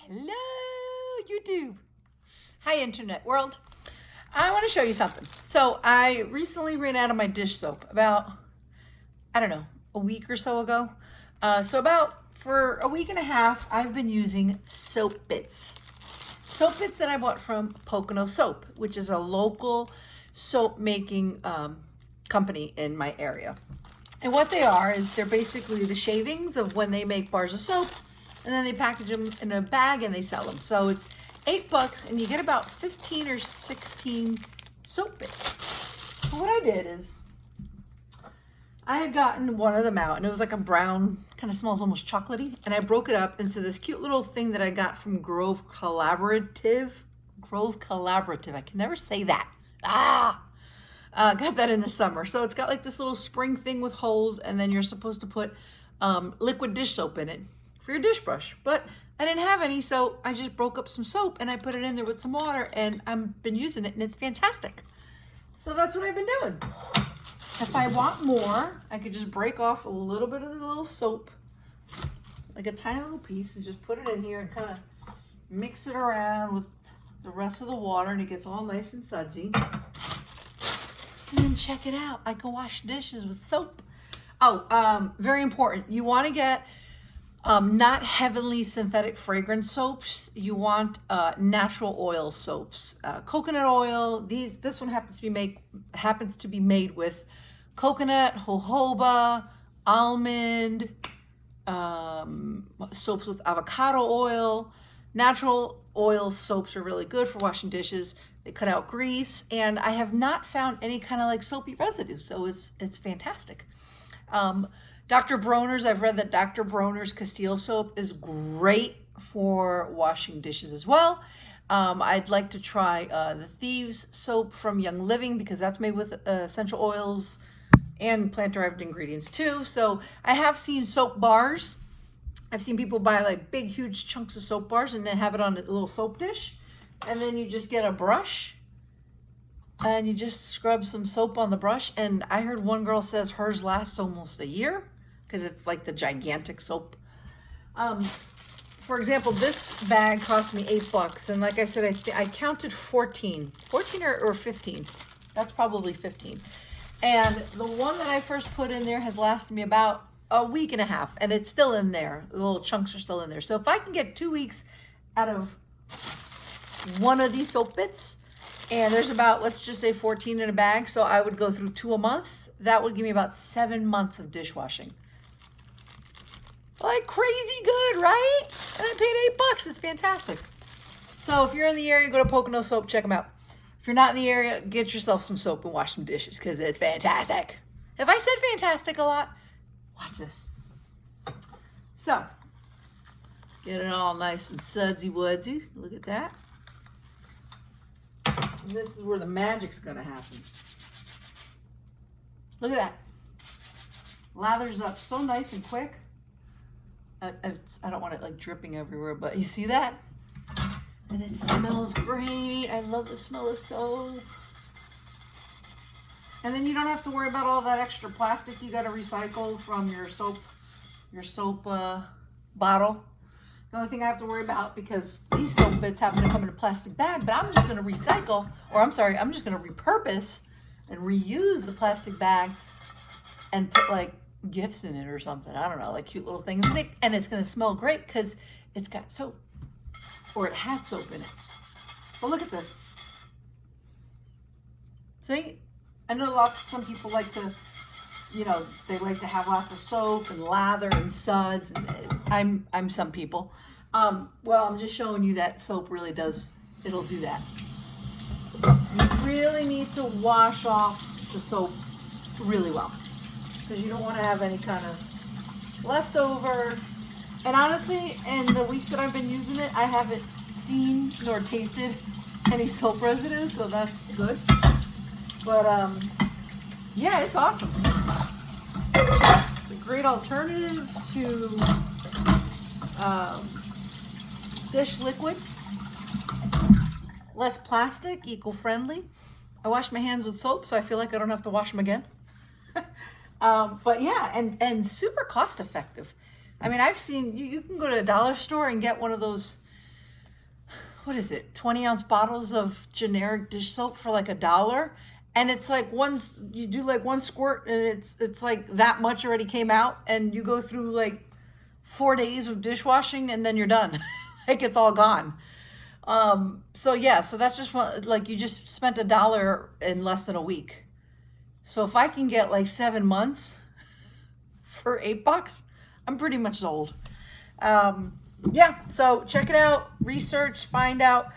Hello, YouTube. Hi, Internet world. I want to show you something. So I recently ran out of my dish soap about, I don't know, a week or so ago. For a week and a half, I've been using soap bits. Soap bits that I bought from Pocono Soap, which is a local soap making company in my area. And what they are is they're basically the shavings of when they make bars of soap, and then they package them in a bag and they sell them. So it's $8 and you get about 15 or 16 soap bits. So what I did is I had gotten one of them out and it was like a brown, kind of smells almost chocolatey. And I broke it up into this cute little thing that I got from Grove Collaborative. I can never say that. Got that in the summer. So it's got like this little spring thing with holes, and then you're supposed to put liquid dish soap in it for your dish brush. But I didn't have any, so I just broke up some soap and I put it in there with some water, and I've been using it and it's fantastic. So that's what I've been doing. If I want more, I could just break off a little bit of the little soap, like a tiny little piece, and just put it in here and kind of mix it around with the rest of the water, and it gets all nice and sudsy. And then check it out, I can wash dishes with soap. Oh, very important. You want to get not heavily synthetic fragrance soaps. You want natural oil soaps. Coconut oil. This one happens to be made with coconut, jojoba, almond, soaps with avocado oil. Natural oil soaps are really good for washing dishes. They cut out grease, and I have not found any kind of like soapy residue, so it's fantastic. Dr. Bronner's, I've read that Dr. Bronner's Castile soap is great for washing dishes as well. I'd like to try the Thieves soap from Young Living, because that's made with essential oils and plant-derived ingredients too. So I have seen soap bars. I've seen people buy like big, huge chunks of soap bars and then have it on a little soap dish. And then you just get a brush and you just scrub some soap on the brush. And I heard one girl says hers lasts almost a year because it's like the gigantic soap. For example, this bag cost me $8. And like I said, I counted 14 or 15. That's probably 15. And the one that I first put in there has lasted me about a week and a half, and it's still in there. The little chunks are still in there. So if I can get 2 weeks out of one of these soap bits, and there's about, let's just say 14 in a bag, so I would go through 2 a month. That would give me about 7 months of dishwashing. Like crazy good, right? And I paid $8. It's fantastic. So if you're in the area, go to Pocono Soap, check them out. If you're not in the area, get yourself some soap and wash some dishes, because it's fantastic. If I said fantastic a lot, watch this. So, get it all nice and sudsy woodsy. Look at that. And this is where the magic's gonna happen. Look at that. Lathers up so nice and quick. I don't want it like dripping everywhere, but you see that? And it smells great. I love the smell of soap. And then you don't have to worry about all that extra plastic you gotta recycle from your soap bottle. The only thing I have to worry about, because these soap bits happen to come in a plastic bag, but I'm just gonna recycle, or I'm just gonna repurpose and reuse the plastic bag and put like gifts in it or something. I don't know, like cute little things in it, and it's gonna smell great because it's got soap, or it had soap in it. So look at this. See? I know some people like to, they like to have lots of soap and lather and suds. And I'm some people. Well, I'm just showing you that soap really does, it'll do that. You really need to wash off the soap really well, because you don't want to have any kind of leftover. And honestly, in the weeks that I've been using it, I haven't seen nor tasted any soap residue, so that's good. But yeah, it's awesome. It's a great alternative to dish liquid. Less plastic, eco-friendly. I wash my hands with soap, so I feel like I don't have to wash them again. But yeah, and super cost effective. I mean, I've seen, you can go to a dollar store and get one of those what is it, 20-ounce bottles of generic dish soap for like $1. And it's like you do like one squirt and it's like that much already came out, and you go through like 4 days of dishwashing and then you're done. Like it's all gone. So yeah, so that's just like you just spent $1 in less than a week. So if I can get like 7 months for $8, I'm pretty much sold. Yeah, so check it out, research, find out,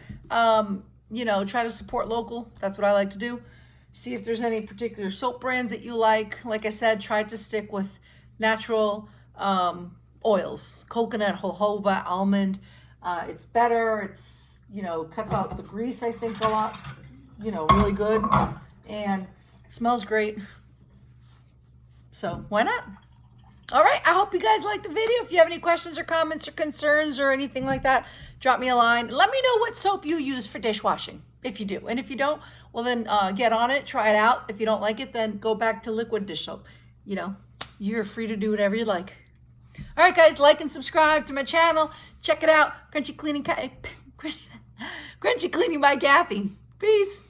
you know, try to support local. That's what I like to do. See if there's any particular soap brands that you like. Like I said, try to stick with natural oils, coconut, jojoba, almond. It's better. It's, you know, cuts out the grease, I think, a lot, you know, really good, and it smells great. So why not? All right, I hope you guys liked the video. If you have any questions or comments or concerns or anything like that, drop me a line. Let me know what soap you use for dishwashing, if you do. And if you don't, well then get on it, try it out. If you don't like it, then go back to liquid dish soap. You know, you're free to do whatever you like. All right, guys, like and subscribe to my channel. Check it out. Crunchy Cleaning by Kathy. Peace.